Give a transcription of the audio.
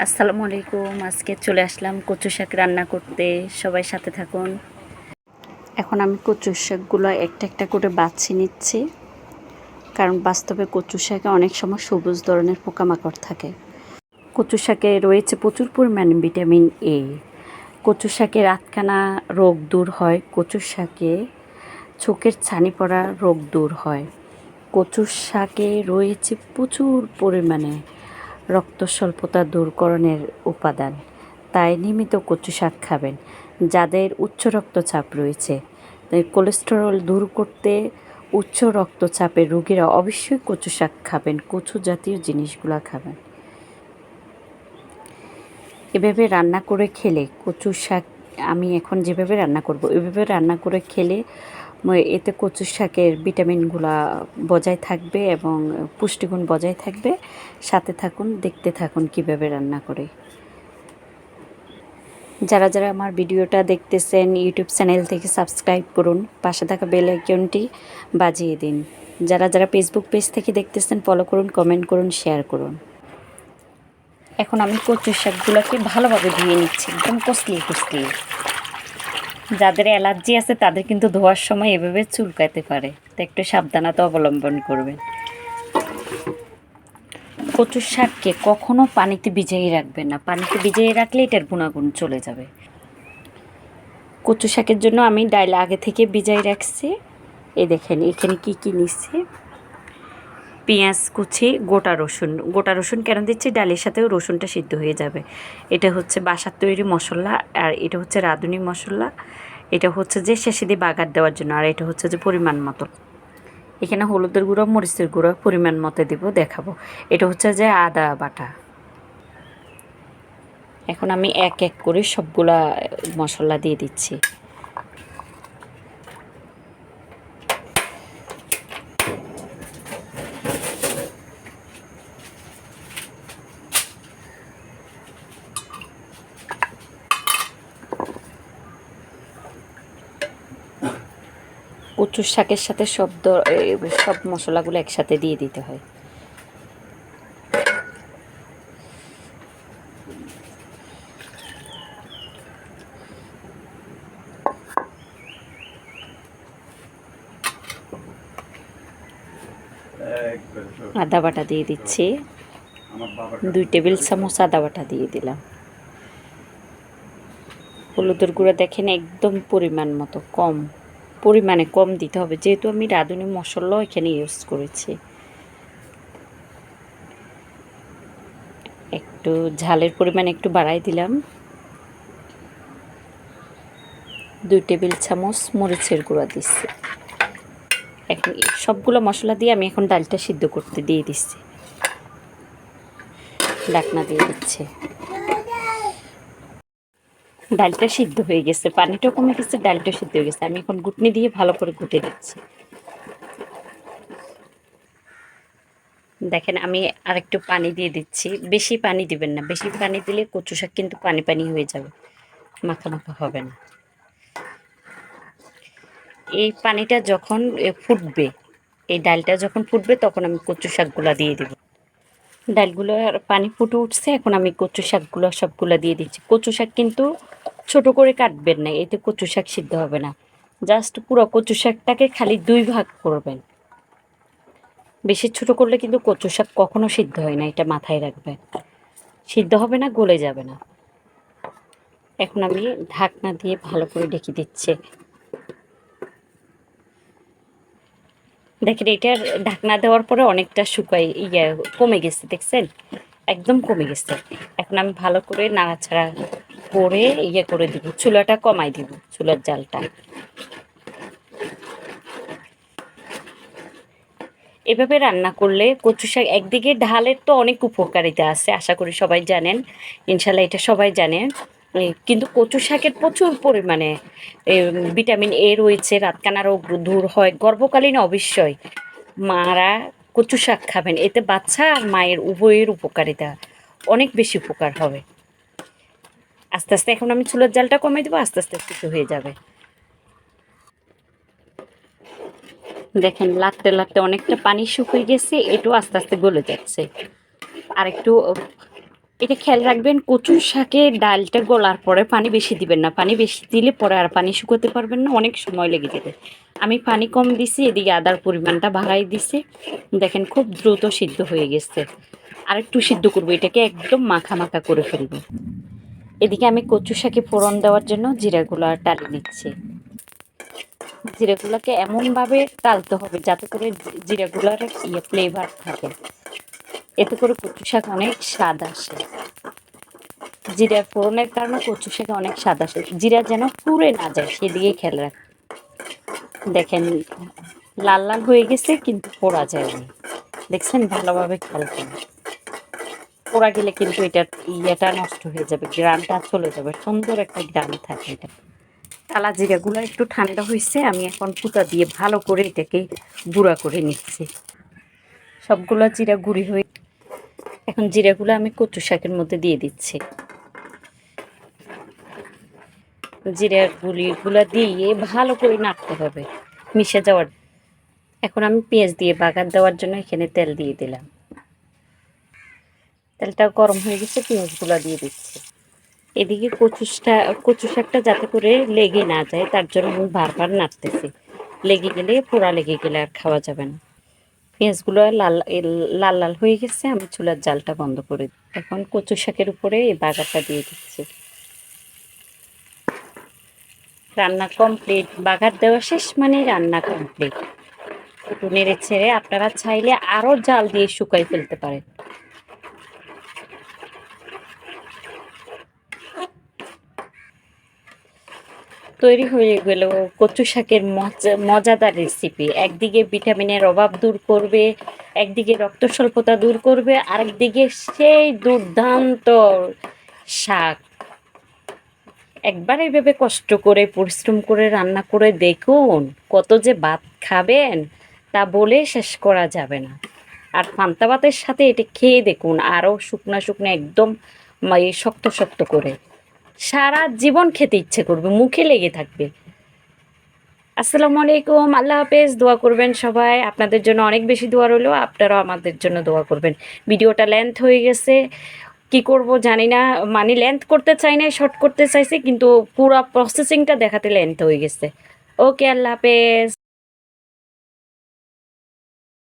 আসসালামু আলাইকুম। আজকে চলে আসলাম কচু শাক রান্না করতে। সবাই সাথে থাকুন। এখন আমি কচু শাকগুলো একটা একটা করে বাছে নিচ্ছি, কারণ বাস্তবে কচু শাকে অনেক সময় সবুজ ধরনের পোকামাকড় থাকে। কচু শাকে রয়েছে প্রচুর পরিমাণে ভিটামিন এ। কচু শাকে রাতকানা রোগ দূর হয়। কচু শাকে চোখের ছানি পড়া রোগ দূর হয়। কচু শাকে রয়েছে প্রচুর পরিমাণে রক্ত স্বল্পতা দূরকরণের উপাদান। তাই নিয়মিত কচু শাক খাবেন। যাদের উচ্চ রক্তচাপ রয়েছে, তাই কোলেস্টেরল দূর করতে উচ্চ রক্তচাপের রোগীরা অবশ্যই কচু শাক খাবেন। কচু জাতীয় জিনিসগুলো খাবেন। এভাবে রান্না করে খেলে কচু শাক, আমি এখন যেভাবে রান্না করব এভাবে রান্না করে খেলে এতে কচু শাকের ভিটামিনগুলা বজায় থাকবে এবং পুষ্টিগুণ বজায় থাকবে। সাথে থাকুন, দেখতে থাকুন কিভাবে রান্না করে। যারা যারা আমার ভিডিওটা দেখতেছেন ইউটিউব চ্যানেল থেকে সাবস্ক্রাইব করুন, পাশে থাকা বেল আইকনটি বাজিয়ে দিন। যারা যারা ফেসবুক পেজ থেকে দেখতেছেন ফলো করুন, কমেন্ট করুন, শেয়ার করুন। এখন আমি কচু শাকগুলোকে ভালোভাবে ধুয়ে নিচ্ছি, একদম কষলিয়ে। যাদের অ্যালার্জি আছে তাদের কিন্তু ধোয়ার সময় এভাবে চুলকাতে পারে, তো একটু সাবধানতা অবলম্বন করবেন। কচু শাককে কখনো পানিতে ভিজিয়ে রাখবেন না। পানিতে ভিজিয়ে রাখলে এটার গুণাগুণ চলে যাবে। কচু শাকের জন্য আমি ডাল আগে থেকে ভিজাই রাখছি। এই দেখেন এখানে কি নিচ্ছি: পেঁয়াজ কুচি, গোটা রসুন কেন দিচ্ছি? ডালের সাথেও রসুনটা সিদ্ধ হয়ে যাবে। এটা হচ্ছে বাসার তৈরি মশলা, আর এটা হচ্ছে রাঁধুনি মশলা। এটা হচ্ছে যে শেষে দিয়ে বাগার দেওয়ার জন্য, আর এটা হচ্ছে যে পরিমাণ মতো। এখানে হলুদের গুঁড়ো, মরিচের গুঁড়ো পরিমাণ মতো দিব, দেখাবো। এটা হচ্ছে যে আদা বাটা। এখন আমি এক এক করে সবগুলা মশলা দিয়ে দিচ্ছি। কচুর শাকের সাথে সব মশলাগুলো একসাথে দিয়ে দিতে হয়। আদা বাটা দিয়ে দিচ্ছি, 2 টেবিল চামচ আদা বাটা দিয়ে দিলাম। হলুদের গুঁড়ো দেখেন একদম পরিমাণ মতো, পরিমাণে কম দিতে হবে, যেহেতু আমি রাঁধুনি মশলাও এখানে ইউজ করেছি। একটু ঝালের পরিমাণ একটু বাড়াই দিলাম। 2 টেবিল চামচ মরিচের গুঁড়া দিচ্ছি। এখন সবগুলো মশলা দিয়ে আমি এখন ডালটা সিদ্ধ করতে দিয়ে দিচ্ছি। ঢাকনা দিয়ে দিচ্ছি। ডালটা সিদ্ধ হয়ে গেছে, পানিটা কমে গেছে, ডালটা সিদ্ধ হয়ে গেছে। আমি এখন ঘুটনি দিয়ে ভালো করে ঘুটে দিচ্ছি। দেখেন আমি আরেকটু পানি দিয়ে দিচ্ছি। বেশি পানি দিবেন না, বেশি পানি দিলে কচু শাক কিন্তু পানি হয়ে যাবে, মাখা হবে না। এই পানিটা যখন ফুটবে, এই ডালটা যখন ফুটবে তখন আমি কচু শাকগুলো দিয়ে দেব। ডালগুলোর পানি ফুটে উঠছে, এখন আমি কচু শাকগুলো সবগুলো দিয়ে দিচ্ছি। কচু শাক কিন্তু ছোট করে কাটবেন না, এতে কচু শাক সিদ্ধ হবে না। জাস্ট পুরো কচু শাকটাকে খালি 2 ভাগ করবেন। বেশি ছোট করলে কিন্তু কচু শাক কখনো সিদ্ধ হয় না, এটা মাথায় রাখবেন। সিদ্ধ হবে না, গলে যাবে না। এখন আমি ঢাকনা দিয়ে ভালো করে ঢেকে দিচ্ছি। দেখেন এটার ঢাকনা দেওয়ার পরে অনেকটা কমে গেছে, দেখছেন? একদম কমে গেছে। এখন আমি ভালো করে নাড়াচাড়া করে করে দিব, চুলাটা কমাই দিব, চুলার জালটা। এভাবে রান্না করলে কচু শাক, একদিকে ঢালের তো অনেক উপকারিতা আছে, আশা করি সবাই জানেন, ইনশাল্লাহ এটা সবাই জানেন। কিন্তু কচু শাকের প্রচুর পরিমাণে ভিটামিন এ রয়েছে। রাতকানা রোগ দূর হয়। গর্ভকালীন অবশ্যই মারা কচু শাক খাবেন, এতে বাচ্চা আর মায়ের উভয়ের উপকারিতা অনেক বেশি উপকার হবে। আস্তে আস্তে এখন আমি চুলার জালটা কমে দেবো, আস্তে আস্তে সিদ্ধ হয়ে যাবে। দেখেন লাগতে অনেকটা পানি শুকিয়ে গেছে, এটাও আস্তে আস্তে গলে যাচ্ছে। আর একটু এটা খেয়াল রাখবেন, কচুর শাকে ডালটা গলার পরে পানি বেশি দিবেন না। পানি বেশি দিলে পরে আর পানি শুকোতে পারবেন না, অনেক সময় লেগে যাবে। আমি পানি কম দিছি, এদিকে আদার পরিমাণটা বাড়াই দিছি। দেখেন খুব দ্রুত সিদ্ধ হয়ে গেছে। আর একটু সিদ্ধ করবো, এটাকে একদম মাখা মাখা করে ফেলবো। এদিকে আমি কচু শাকে ফোড়ন দেওয়ার জন্য জিরাগুলো টালি নিচ্ছি। জিরাগুলোকে এমনভাবে টালতে হবে যাতে করে জিরাগুলোর ফ্লেভার থাকে, এতে করে কচু শাক অনেক স্বাদ আসে। জিরা ফোড়নের কারণে কচু শাকে অনেক স্বাদ আসে। জিরা যেন পুড়ে না যায় সেদিকে খেয়াল রাখ। দেখেন লাল লাল হয়ে গেছে কিন্তু পোড়া যায়নি, দেখছেন? ভালোভাবে খেয়াল করুন, পোড়া গেলে কিন্তু এটা নষ্ট হয়ে যাবে, গ্রানটা চলে যাবে। সুন্দর একটা গ্রান থাকে এটা। কালা জিরাগুলো একটু ঠান্ডা হয়েছে, আমি এখন পুতা দিয়ে ভালো করে এটাকে গুঁড়া করে নিচ্ছি। সবগুলো জিরা গুঁড়ি হয়ে, এখন জিরাগুলো আমি কচু শাকের মধ্যে দিয়ে দিচ্ছি। জিরার গুঁড়িগুলো দিয়ে ভালো করে নাড়তে হবে মিশে যাওয়ার। এখন আমি পেঁয়াজ দিয়ে বাগার দেওয়ার জন্য এখানে তেল দিয়ে দিলাম। তেলটা গরম হয়ে গেছে, পেঁয়াজগুলো দিয়ে দিচ্ছি। এদিকে কচু শাকটা যাতে করে লেগে না যায় তার জন্য আমি বারবার নাড়তেছি। লেগে গেলে, পোড়া লেগে গেলে আর খাওয়া যাবে না। পেঁয়াজগুলো লাল লাল লাল হয়ে গেছে, আমি চুলার জালটা বন্ধ করে দিই। এখন কচু শাকের উপরে এই বাগারটা দিয়ে দিচ্ছি। রান্না কমপ্লিট, বাগার দেওয়া শেষ মানে রান্না কমপ্লিট। একটু নেড়ে ছেড়ে আপনারা চাইলে আরও জাল দিয়ে শুকাই ফেলতে পারেন। তৈরি হয়ে গেল কচু শাকের মজাদার রেসিপি। একদিকে ভিটামিনের অভাব দূর করবে, একদিকে রক্ত স্বল্পতা দূর করবে, আরেকদিকে সেই দুর্দান্ত শাক। একবার এইভাবে কষ্ট করে পরিশ্রম করে রান্না করে দেখুন, কত যে ভাত খাবেন তা বলে শেষ করা যাবে না। আর পান্তা ভাতের সাথে এটা খেয়ে দেখুন, আরও শুকনা শুকনো একদম শক্ত শক্ত করে, সারা জীবন খেতে ইচ্ছে করবে, মুখে লেগে থাকবে। আসসালামু আলাইকুম, আল্লাহ হাফেজ। দোয়া করবেন সবাই, আপনাদের জন্য অনেক বেশি দোয়া রইলো, আপনারাও আমাদের জন্য দোয়া করবেন। ভিডিওটা লেন্থ হয়ে গেছে, কি করব জানি না, মানে লেন্থ করতে চাই না, শর্ট করতে চাইছি, কিন্তু পুরো প্রসেসিংটা দেখাতে লেন্থ হয়ে গেছে। ওকে, আল্লাহ হাফেজ।